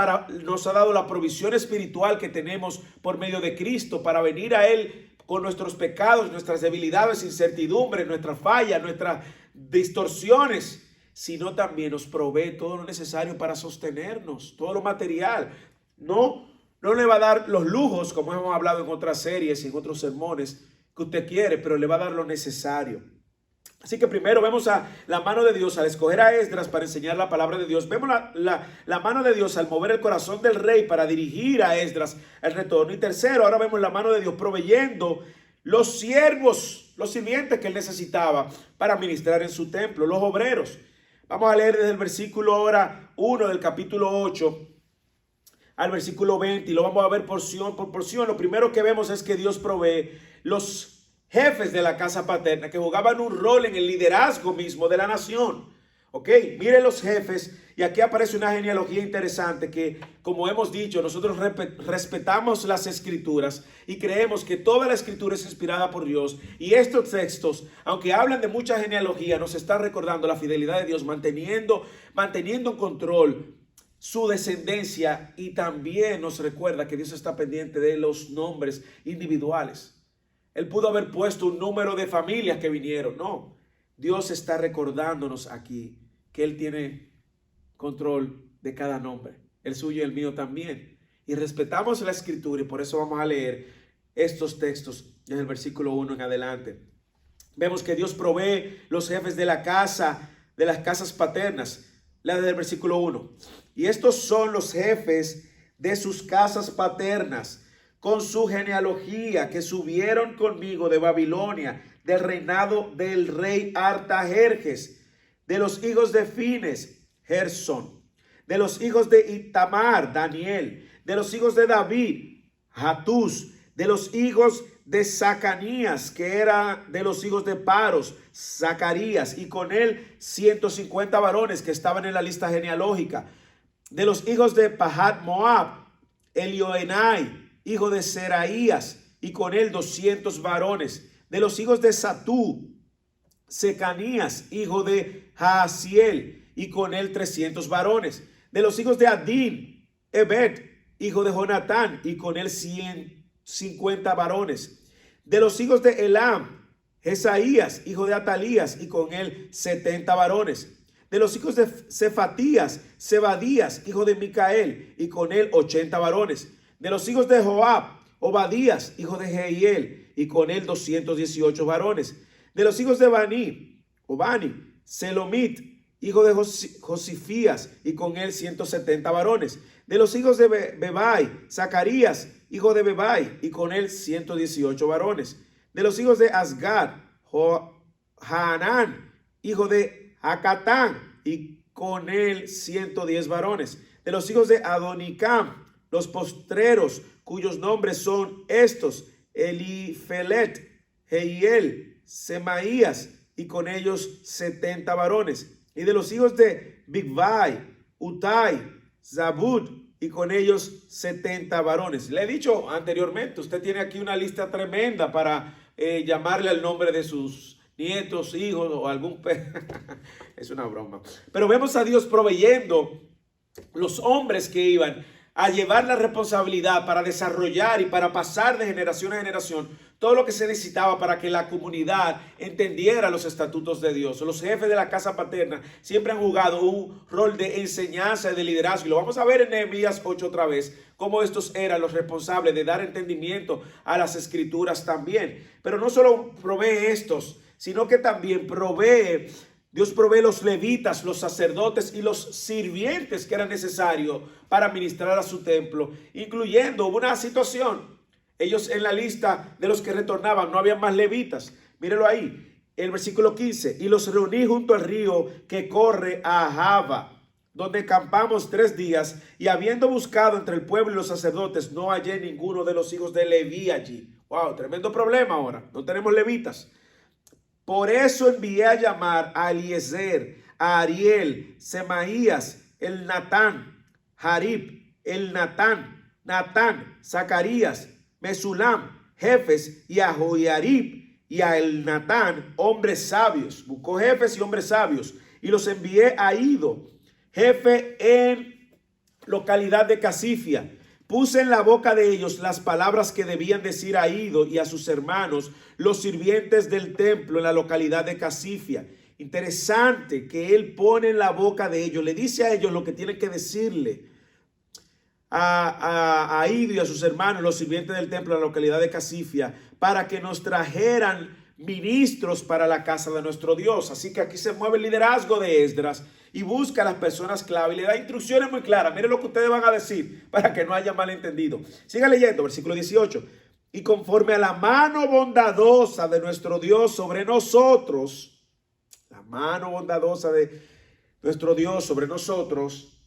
nos ha dado la provisión espiritual que tenemos por medio de Cristo para venir a Él con nuestros pecados, nuestras debilidades, incertidumbres, nuestras fallas, nuestras distorsiones, sino también nos provee todo lo necesario para sostenernos, todo lo material. No le va a dar los lujos, como hemos hablado en otras series y en otros sermones, que usted quiere, pero le va a dar lo necesario. Así que primero vemos a la mano de Dios al escoger a Esdras para enseñar la palabra de Dios. Vemos la mano de Dios al mover el corazón del rey para dirigir a Esdras al retorno. Y tercero, ahora vemos la mano de Dios proveyendo los siervos, los sirvientes que él necesitaba para ministrar en su templo, los obreros. Vamos a leer desde el versículo ahora 1 del capítulo 8 al versículo 20 y lo vamos a ver porción por porción. Lo primero que vemos es que Dios provee los jefes de la casa paterna que jugaban un rol en el liderazgo mismo de la nación. Ok, miren los jefes, y aquí aparece una genealogía interesante que, como hemos dicho, nosotros respetamos las escrituras y creemos que toda la escritura es inspirada por Dios, y estos textos, aunque hablan de mucha genealogía, nos están recordando la fidelidad de Dios, manteniendo en control su descendencia, y también nos recuerda que Dios está pendiente de los nombres individuales. Él pudo haber puesto un número de familias que vinieron. No, Dios está recordándonos aquí que Él tiene control de cada nombre, el suyo y el mío también. Y respetamos la escritura y por eso vamos a leer estos textos desde el versículo 1 en adelante. Vemos que Dios provee los jefes de la casa, de las casas paternas. La del versículo 1. Y estos son los jefes de sus casas paternas, con su genealogía, que subieron conmigo de Babilonia, del reinado del rey Artajerjes, de los hijos de Fines, Gersón, de los hijos de Itamar, Daniel, de los hijos de David, Hatús, de los hijos de Zacanías, que era de los hijos de Paros, Zacarías, y con él 150 varones que estaban en la lista genealógica, de los hijos de Pahat Moab, Elioenai, hijo de Seraías, y con él 200 varones. De los hijos de Satú, Secanías, hijo de Jaasiel, y con él 300 varones. De los hijos de Adín, Ebed, hijo de Jonatán, y con él 150 varones. De los hijos de Elam, Jesaías, hijo de Atalías, y con él 70 varones. De los hijos de Cefatías, Zebadías, hijo de Micael, y con él 80 varones. De los hijos de Joab, Obadías, hijo de Jehiel, y con él 218 varones. De los hijos de Bani, Selomit, hijo de Josifías, y con él 170 varones. De los hijos de Bebai, Zacarías, hijo de Bebai, y con él 118 varones. De los hijos de Asgad, Hanán, hijo de Hakatán, y con él 110 varones. De los hijos de Adonicam, los postreros, cuyos nombres son estos: Elifelet, Jehiel, Semaías, y con ellos 70 varones. Y de los hijos de Bigvai, Utai, Zabud, y con ellos 70 varones. Le he dicho anteriormente, usted tiene aquí una lista tremenda para llamarle al nombre de sus nietos, hijos o algún... Es una broma. Pero vemos a Dios proveyendo los hombres que iban a llevar la responsabilidad para desarrollar y para pasar de generación a generación todo lo que se necesitaba para que la comunidad entendiera los estatutos de Dios. Los jefes de la casa paterna siempre han jugado un rol de enseñanza y de liderazgo. Y lo vamos a ver en Nehemías 8 otra vez, cómo estos eran los responsables de dar entendimiento a las escrituras también. Pero no solo provee estos, sino que también Dios provee los levitas, los sacerdotes y los sirvientes que era necesario para ministrar a su templo, incluyendo una situación. Ellos en la lista de los que retornaban no había más levitas. Mírelo ahí, el versículo 15. Y los reuní junto al río que corre a Ahava, donde acampamos 3 días, y habiendo buscado entre el pueblo y los sacerdotes, no hallé ninguno de los hijos de Leví allí. Wow, tremendo problema ahora. No tenemos levitas. Por eso envié a llamar a Eliezer, a Ariel, Semaías, el Natán, Jarib, el Natán, Zacarías, Mesulam, jefes, y a Joiarib y a el Natán, hombres sabios. Buscó jefes y hombres sabios, y los envié a Ido, jefe en localidad de Casifia. Puse en la boca de ellos las palabras que debían decir a Ido y a sus hermanos, los sirvientes del templo en la localidad de Casifia. Interesante que él pone en la boca de ellos, le dice a ellos lo que tienen que decirle a Ido y a sus hermanos, los sirvientes del templo en la localidad de Casifia, para que nos trajeran ministros para la casa de nuestro Dios. Así que aquí se mueve el liderazgo de Esdras y busca a las personas clave y le da instrucciones muy claras. Miren lo que ustedes van a decir para que no haya malentendido. Siga leyendo, versículo 18. Y conforme a la mano bondadosa de nuestro Dios sobre nosotros, la mano bondadosa de nuestro Dios sobre nosotros,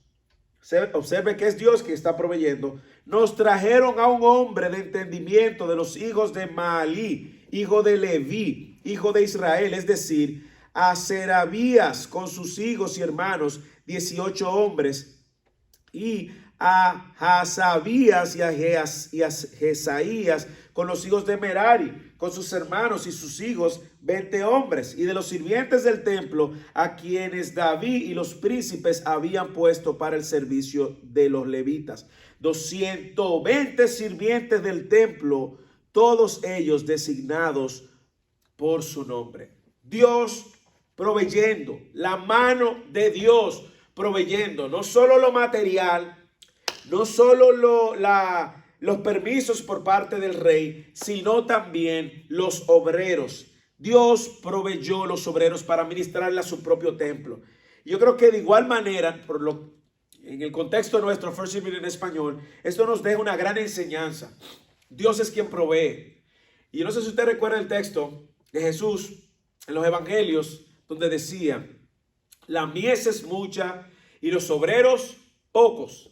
observe que es Dios que está proveyendo, nos trajeron a un hombre de entendimiento de los hijos de Maalí, hijo de Leví, hijo de Israel, es decir, a Serabías con sus hijos y hermanos, 18 hombres, y a Hasabías y a Jesaías con los hijos de Merari, con sus hermanos y sus hijos, 20 hombres, y de los sirvientes del templo, a quienes David y los príncipes habían puesto para el servicio de los levitas. 220 sirvientes del templo, todos ellos designados por su nombre. Dios proveyendo, la mano de Dios proveyendo, no solo lo material, no solo los permisos por parte del rey, sino también los obreros. Dios proveyó los obreros para ministrarle a su propio templo. Yo creo que de igual manera, en el contexto nuestro, First Living en español, esto nos deja una gran enseñanza. Dios es quien provee. Y yo no sé si usted recuerda el texto de Jesús en los evangelios, donde decía: la mies es mucha y los obreros pocos.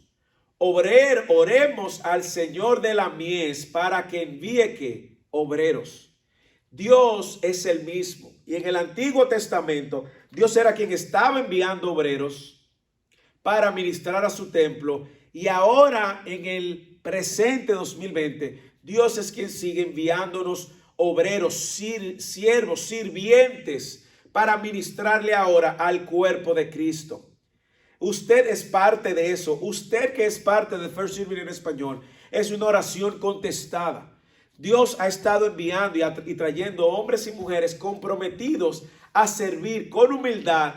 Oremos al Señor de la mies para que envíe ¿qué? Obreros. Dios es el mismo. Y en el Antiguo Testamento, Dios era quien estaba enviando obreros para ministrar a su templo. Y ahora, en el presente 2020, Dios es quien sigue enviándonos obreros, siervos, sirvientes, para ministrarle ahora al cuerpo de Cristo. Usted es parte de eso. Usted que es parte de First Living en español, es una oración contestada. Dios ha estado enviando y trayendo hombres y mujeres comprometidos a servir con humildad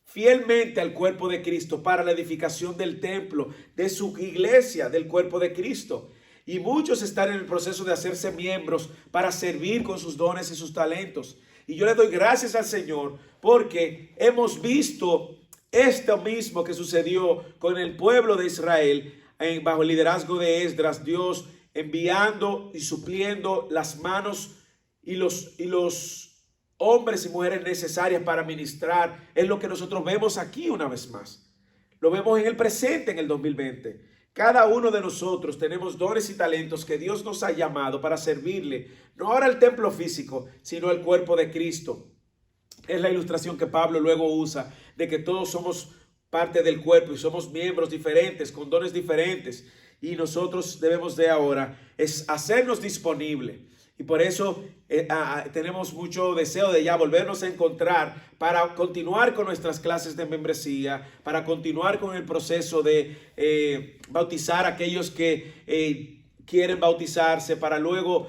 fielmente al cuerpo de Cristo para la edificación del templo, de su iglesia, del cuerpo de Cristo. Y muchos están en el proceso de hacerse miembros para servir con sus dones y sus talentos. Y yo le doy gracias al Señor porque hemos visto esto mismo que sucedió con el pueblo de Israel bajo el liderazgo de Esdras, Dios enviando y supliendo las manos y los hombres y mujeres necesarias para ministrar. Es lo que nosotros vemos aquí una vez más. Lo vemos en el presente, en el 2020. Cada uno de nosotros tenemos dones y talentos que Dios nos ha llamado para servirle, no ahora al templo físico, sino al cuerpo de Cristo. Es la ilustración que Pablo luego usa de que todos somos parte del cuerpo y somos miembros diferentes, con dones diferentes. Y nosotros debemos de ahora es hacernos disponible. Y por eso tenemos mucho deseo de ya volvernos a encontrar para continuar con nuestras clases de membresía, para continuar con el proceso de bautizar a aquellos que quieren bautizarse, para luego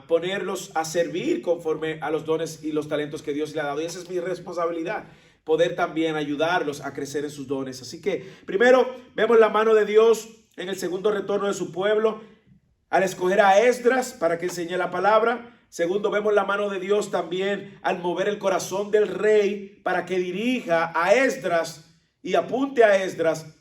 ponerlos a servir conforme a los dones y los talentos que Dios le ha dado. Y esa es mi responsabilidad, poder también ayudarlos a crecer en sus dones. Así que primero vemos la mano de Dios en el segundo retorno de su pueblo, al escoger a Esdras para que enseñe la palabra. Segundo, vemos la mano de Dios también al mover el corazón del rey para que dirija a Esdras y apunte a Esdras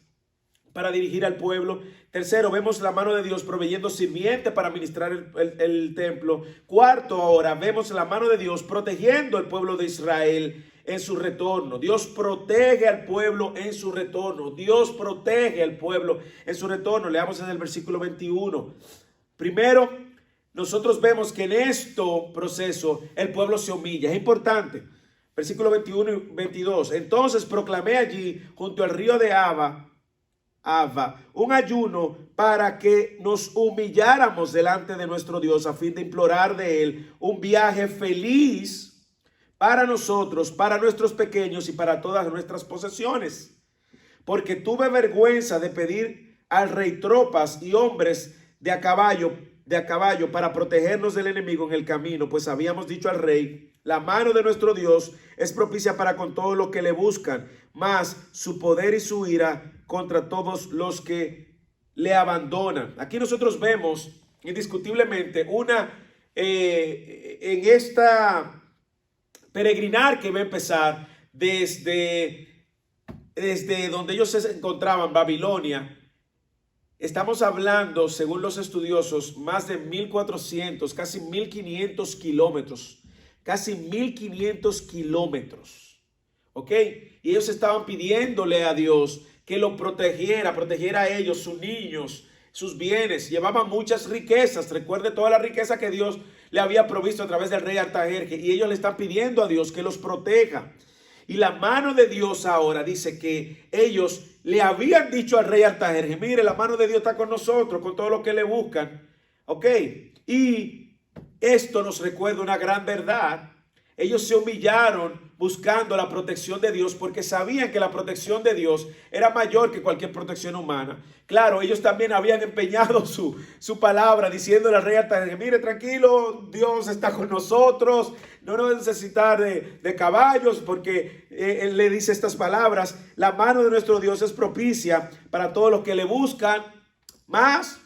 para dirigir al pueblo. Tercero, vemos la mano de Dios proveyendo sirviente para ministrar el templo. Cuarto, ahora vemos la mano de Dios protegiendo al pueblo de Israel en su retorno. Dios protege al pueblo en su retorno. Dios protege al pueblo en su retorno. Leamos en el versículo 21. Primero, nosotros vemos que en este proceso el pueblo se humilla. Es importante. Versículo 21 y 22. Entonces proclamé allí junto al río de Ava, un ayuno para que nos humilláramos delante de nuestro Dios a fin de implorar de él un viaje feliz para nosotros, para nuestros pequeños y para todas nuestras posesiones. Porque tuve vergüenza de pedir al rey tropas y hombres de a caballo para protegernos del enemigo en el camino, pues habíamos dicho al rey: la mano de nuestro Dios es propicia para con todos los que le buscan, mas su poder y su ira contra todos los que le abandonan. Aquí nosotros vemos indiscutiblemente en esta peregrinar que va a empezar desde donde ellos se encontraban, Babilonia. Estamos hablando, según los estudiosos, más de 1400, casi 1500 kilómetros. Casi 1500 kilómetros. ¿Ok? Y ellos estaban pidiéndole a Dios que lo protegiera a ellos, sus niños, sus bienes. Llevaban muchas riquezas. Recuerde toda la riqueza que Dios le había provisto a través del rey Artajerjes. Y ellos le están pidiendo a Dios que los proteja. Y la mano de Dios ahora dice que ellos le habían dicho al rey Artajerjes: mire, la mano de Dios está con nosotros, con todo lo que le buscan. ¿Ok? Y esto nos recuerda una gran verdad. Ellos se humillaron buscando la protección de Dios porque sabían que la protección de Dios era mayor que cualquier protección humana. Claro, ellos también habían empeñado su palabra diciéndole al rey Artajerjes: mire, tranquilo, Dios está con nosotros, no nos va a necesitar de caballos, porque él le dice estas palabras: la mano de nuestro Dios es propicia para todos los que le buscan, más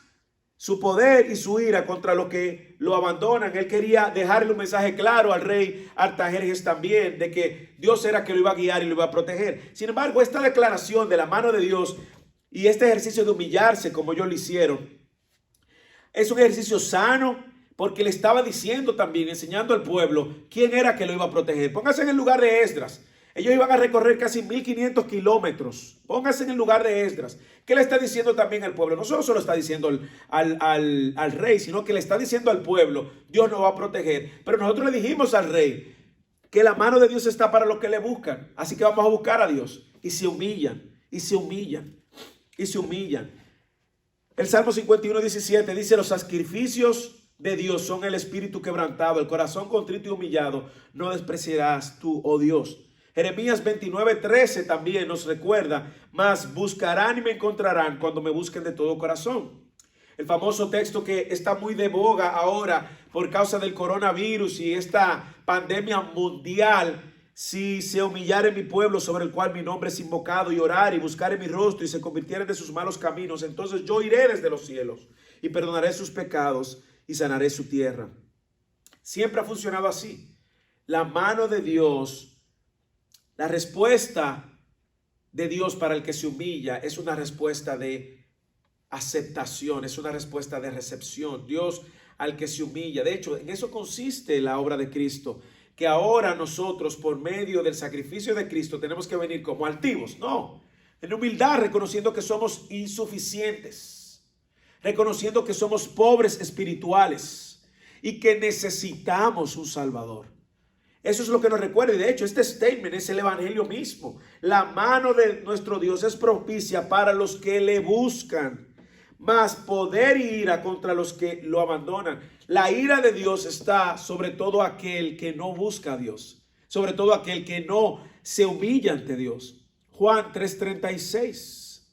su poder y su ira contra los que lo abandonan. Él quería dejarle un mensaje claro al rey Artajerjes también, de que Dios era que lo iba a guiar y lo iba a proteger. Sin embargo, esta declaración de la mano de Dios y este ejercicio de humillarse como ellos lo hicieron, es un ejercicio sano, porque le estaba diciendo también, enseñando al pueblo quién era que lo iba a proteger. Póngase en el lugar de Esdras. Ellos iban a recorrer casi 1500 kilómetros. Póngase en el lugar de Esdras. ¿Qué le está diciendo también al pueblo? No solo está diciendo al rey, sino que le está diciendo al pueblo: Dios nos va a proteger. Pero nosotros le dijimos al rey que la mano de Dios está para los que le buscan. Así que vamos a buscar a Dios. Y se humillan, y se humillan, y se humillan. El Salmo 51:17 dice: los sacrificios de Dios son el espíritu quebrantado, el corazón contrito y humillado no despreciarás tú, oh Dios. Jeremías 29:13 también nos recuerda: mas buscarán y me encontrarán cuando me busquen de todo corazón. El famoso texto que está muy de boga ahora por causa del coronavirus y esta pandemia mundial: si se humillare mi pueblo sobre el cual mi nombre es invocado, y orar y buscar mi rostro y se convirtieren de sus malos caminos, entonces yo iré desde los cielos y perdonaré sus pecados y sanaré su tierra. Siempre ha funcionado así. la mano de Dios, la respuesta de Dios para el que se humilla es una respuesta de aceptación, es una respuesta de recepción. Dios al que se humilla. De hecho, en eso consiste la obra de Cristo, que ahora nosotros por medio del sacrificio de Cristo tenemos que venir como altivos. No, en humildad, reconociendo que somos insuficientes, reconociendo que somos pobres espirituales y que necesitamos un Salvador. Eso es lo que nos recuerda. Y de hecho, este statement es el evangelio mismo. La mano de nuestro Dios es propicia para los que le buscan, mas poder y ira contra los que lo abandonan. La ira de Dios está sobre todo aquel que no busca a Dios, sobre todo aquel que no se humilla ante Dios. Juan 3:36.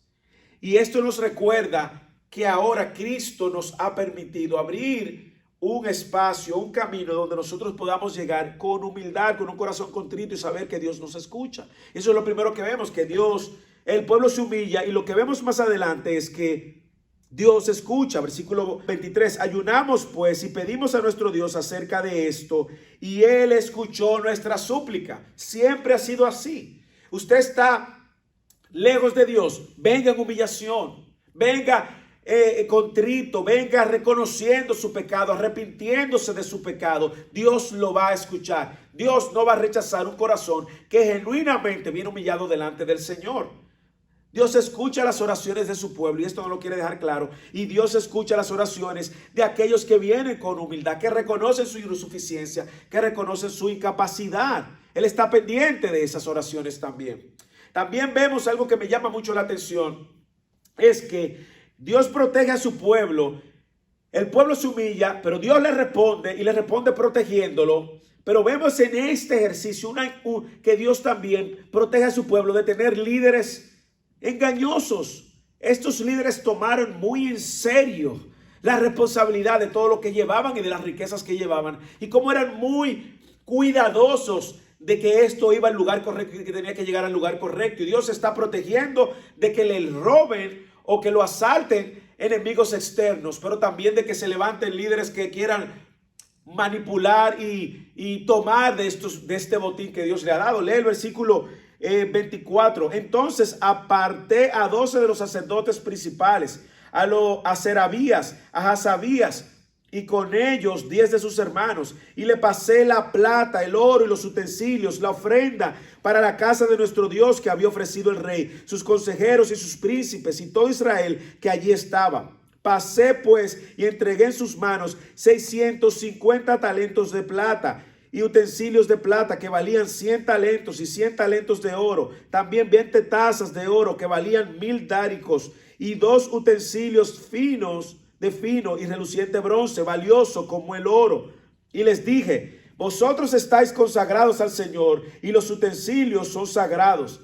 Y esto nos recuerda que ahora Cristo nos ha permitido abrir un espacio, un camino donde nosotros podamos llegar con humildad, con un corazón contrito y saber que Dios nos escucha. Eso es lo primero que vemos, que Dios, el pueblo se humilla, y lo que vemos más adelante es que Dios escucha. Versículo 23, ayunamos pues y pedimos a nuestro Dios acerca de esto y Él escuchó nuestra súplica. Siempre ha sido así. Usted está lejos de Dios, venga en humillación, venga contrito, venga reconociendo su pecado, arrepintiéndose de su pecado. Dios lo va a escuchar. Dios no va a rechazar un corazón que genuinamente viene humillado delante del Señor. Dios escucha las oraciones de su pueblo, y esto no lo quiere dejar claro. Y Dios escucha las oraciones de aquellos que vienen con humildad, que reconocen su insuficiencia, que reconocen su incapacidad. Él está pendiente de esas oraciones también. También vemos algo que me llama mucho la atención, es que Dios protege a su pueblo. El pueblo se humilla, pero Dios le responde, y le responde protegiéndolo. Pero vemos en este ejercicio que Dios también protege a su pueblo de tener líderes engañosos. Estos líderes tomaron muy en serio la responsabilidad de todo lo que llevaban y de las riquezas que llevaban, y como eran muy cuidadosos de que esto iba al lugar correcto y que tenía que llegar al lugar correcto. Y Dios está protegiendo de que le roben o que lo asalten enemigos externos, pero también de que se levanten líderes que quieran manipular y tomar de este botín que Dios le ha dado. Lee el versículo 24. Entonces aparté a 12 de los sacerdotes principales, a Serabías, a Hasabías, y con ellos 10 de sus hermanos, y le pasé la plata, el oro y los utensilios, la ofrenda para la casa de nuestro Dios que había ofrecido el rey, sus consejeros y sus príncipes y todo Israel que allí estaba. Pasé pues y entregué en sus manos 650 talentos de plata y utensilios de plata que valían 100 talentos y 100 talentos de oro. También 20 tazas de oro que valían 1000 dáricos y 2 utensilios finos de fino y reluciente bronce, valioso como el oro. Y les dije: vosotros estáis consagrados al Señor, y los utensilios son sagrados.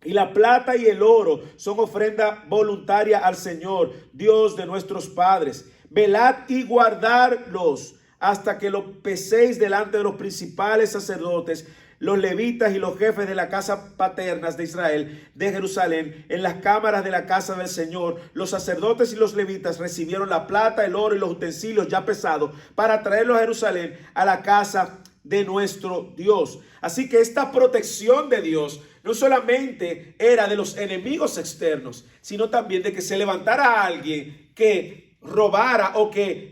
Y la plata y el oro son ofrenda voluntaria al Señor, Dios de nuestros padres. Velad y guardarlos hasta que lo peséis delante de los principales sacerdotes, los levitas y los jefes de la casa paternas de Israel, de Jerusalén, en las cámaras de la casa del Señor. Los sacerdotes y los levitas recibieron la plata, el oro y los utensilios ya pesados para traerlos a Jerusalén, a la casa de nuestro Dios. Así que esta protección de Dios no solamente era de los enemigos externos, sino también de que se levantara a alguien que robara o que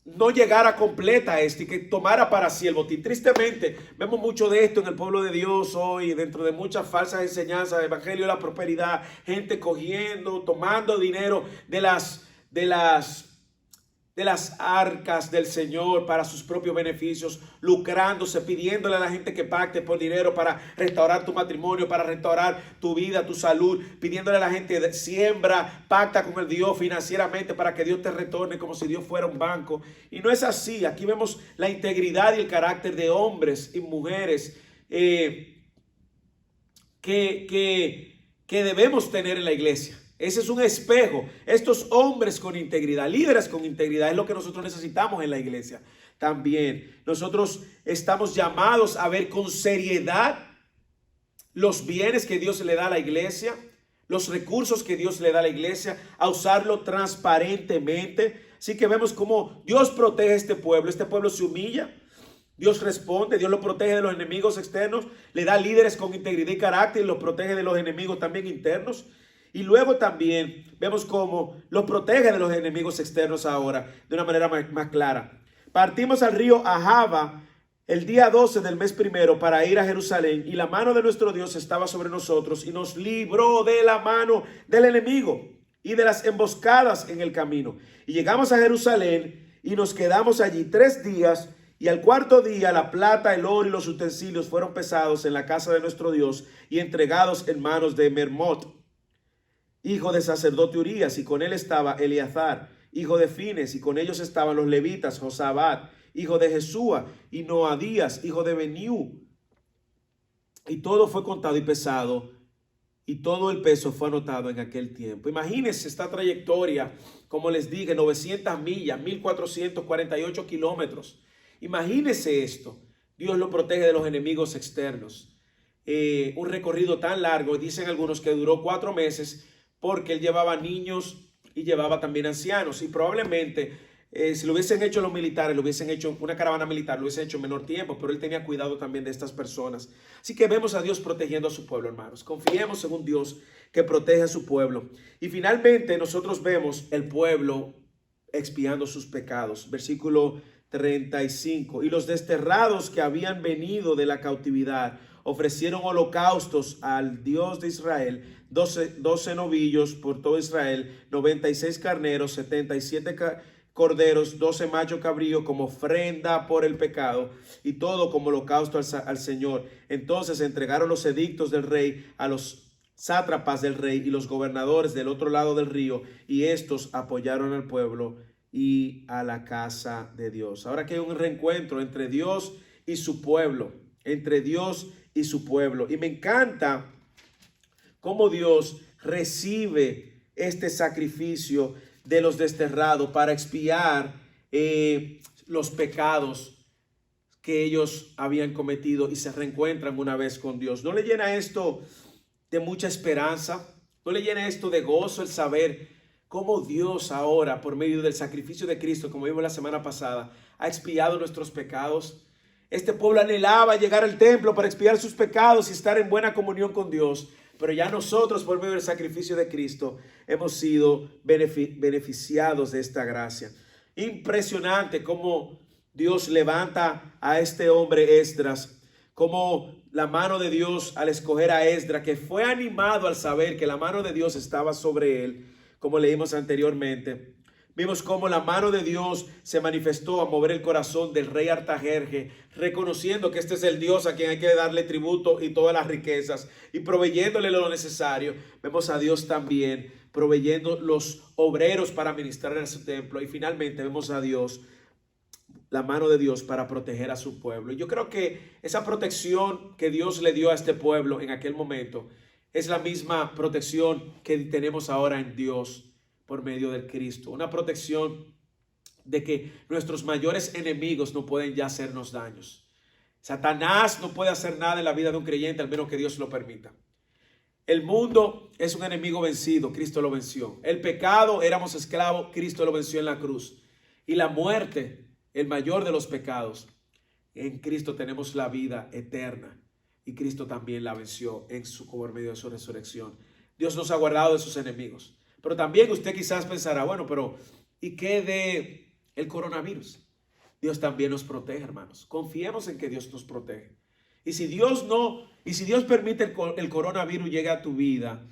no llegara completa a esto y que tomara para sí el botín. Tristemente, vemos mucho de esto en el pueblo de Dios hoy, dentro de muchas falsas enseñanzas del evangelio de la prosperidad, gente cogiendo, tomando dinero de las arcas del Señor para sus propios beneficios, lucrándose, pidiéndole a la gente que pacte por dinero para restaurar tu matrimonio, para restaurar tu vida, tu salud, pidiéndole a la gente: siembra, pacta con el Dios financieramente para que Dios te retorne, como si Dios fuera un banco. Y no es así. Aquí vemos la integridad y el carácter de hombres y mujeres que debemos tener en la iglesia. Ese es un espejo. Estos hombres con integridad, líderes con integridad, es lo que nosotros necesitamos en la iglesia. También nosotros estamos llamados a ver con seriedad los bienes que Dios le da a la iglesia, los recursos que Dios le da a la iglesia, a usarlo transparentemente. Así que vemos cómo Dios protege a este pueblo se humilla. Dios responde, Dios lo protege de los enemigos externos, le da líderes con integridad y carácter y los protege de los enemigos también internos. Y luego también vemos cómo los protege de los enemigos externos ahora de una manera más clara. Partimos al río Ahava el día 12 del mes primero para ir a Jerusalén y la mano de nuestro Dios estaba sobre nosotros y nos libró de la mano del enemigo y de las emboscadas en el camino. Y llegamos a Jerusalén y nos quedamos allí 3 días. Y al cuarto día la plata, el oro y los utensilios fueron pesados en la casa de nuestro Dios y entregados en manos de Mermot, hijo de sacerdote Urías, y con él estaba Eleazar, hijo de Fines, y con ellos estaban los levitas, Josabat, hijo de Jesúa, y Noadías, hijo de Beniú. Y todo fue contado y pesado, y todo el peso fue anotado en aquel tiempo. Imagínense esta trayectoria, como les dije, 900 millas, 1448 kilómetros. Imagínese esto. Dios lo protege de los enemigos externos. Un recorrido tan largo, dicen algunos que duró 4 meses porque él llevaba niños y llevaba también ancianos. Y probablemente si lo hubiesen hecho los militares, lo hubiesen hecho una caravana militar, lo hubiesen hecho en menor tiempo, pero él tenía cuidado también de estas personas. Así que vemos a Dios protegiendo a su pueblo, hermanos. Confiemos en un Dios que protege a su pueblo. Y finalmente nosotros vemos el pueblo expiando sus pecados. Versículo 35. Y los desterrados que habían venido de la cautividad ofrecieron holocaustos al Dios de Israel, 12 novillos por todo Israel, 96 carneros, 77 corderos, 12 machos cabríos como ofrenda por el pecado, y todo como holocausto al Señor. Entonces entregaron los edictos del rey a los sátrapas del rey y los gobernadores del otro lado del río, y estos apoyaron al pueblo y a la casa de Dios. Ahora que hay un reencuentro entre Dios y su pueblo, entre Dios y su pueblo. Y me encanta cómo Dios recibe este sacrificio de los desterrados para expiar los pecados que ellos habían cometido y se reencuentran una vez con Dios. ¿No le llena esto de mucha esperanza? ¿No le llena esto de gozo el saber cómo Dios ahora, por medio del sacrificio de Cristo, como vimos la semana pasada, ha expiado nuestros pecados? Este pueblo anhelaba llegar al templo para expiar sus pecados y estar en buena comunión con Dios. Pero ya nosotros, por medio del sacrificio de Cristo, hemos sido beneficiados de esta gracia. Impresionante cómo Dios levanta a este hombre Esdras, cómo la mano de Dios al escoger a Esdras, que fue animado al saber que la mano de Dios estaba sobre él, como leímos anteriormente. Vimos cómo la mano de Dios se manifestó a mover el corazón del rey Artajerje, reconociendo que este es el Dios a quien hay que darle tributo y todas las riquezas y proveyéndole lo necesario. Vemos a Dios también proveyendo los obreros para ministrar en su templo. Y finalmente vemos a Dios, la mano de Dios para proteger a su pueblo. Y yo creo que esa protección que Dios le dio a este pueblo en aquel momento es la misma protección que tenemos ahora en Dios por medio del Cristo. Una protección de que nuestros mayores enemigos no pueden ya hacernos daños. Satanás no puede hacer nada en la vida de un creyente al menos que Dios lo permita. El mundo es un enemigo vencido, Cristo lo venció. El pecado, éramos esclavos, Cristo lo venció en la cruz. Y la muerte, el mayor de los pecados. En Cristo tenemos la vida eterna y Cristo también la venció por medio de su resurrección. Dios nos ha guardado de sus enemigos. Pero también usted quizás pensará, bueno, pero ¿y qué de el coronavirus? Dios también nos protege, hermanos. Confiemos en que Dios nos protege. Y si Dios permite el coronavirus llegue a tu vida,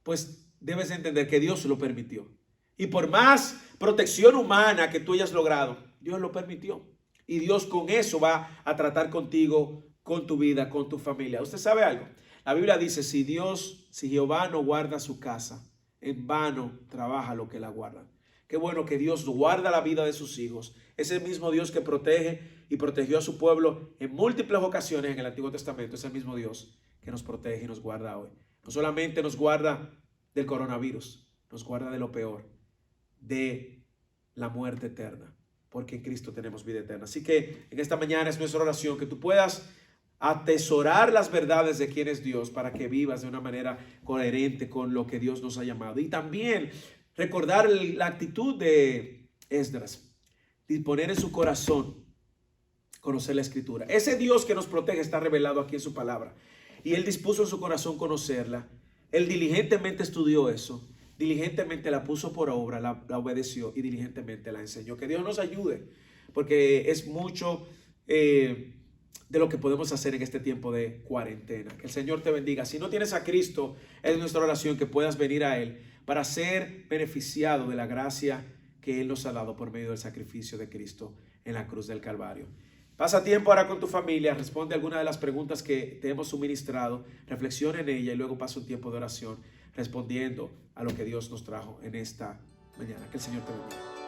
pues debes entender que Dios lo permitió. Y por más protección humana que tú hayas logrado, Dios lo permitió. Y Dios con eso va a tratar contigo, con tu vida, con tu familia. ¿Usted sabe algo? La Biblia dice, si Jehová no guarda su casa, en vano trabaja lo que la guardan. Qué bueno que Dios guarda la vida de sus hijos. Ese mismo Dios que protege y protegió a su pueblo en múltiples ocasiones en el Antiguo Testamento. Es el mismo Dios que nos protege y nos guarda hoy. No solamente nos guarda del coronavirus, nos guarda de lo peor, de la muerte eterna, porque en Cristo tenemos vida eterna. Así que en esta mañana es nuestra oración que tú puedas atesorar las verdades de quién es Dios para que vivas de una manera coherente con lo que Dios nos ha llamado. Y también recordar la actitud de Esdras, disponer en su corazón conocer la Escritura. Ese Dios que nos protege está revelado aquí en su palabra. Y Él dispuso en su corazón conocerla. Él diligentemente estudió eso. Diligentemente la puso por obra, la obedeció y diligentemente la enseñó. Que Dios nos ayude, porque es mucho de lo que podemos hacer en este tiempo de cuarentena. Que el Señor te bendiga. Si no tienes a Cristo, es nuestra oración que puedas venir a Él para ser beneficiado de la gracia que Él nos ha dado por medio del sacrificio de Cristo en la cruz del Calvario. Pasa tiempo ahora con tu familia, responde alguna de las preguntas que te hemos suministrado, reflexiona en ella y luego pasa un tiempo de oración respondiendo a lo que Dios nos trajo en esta mañana. Que el Señor te bendiga.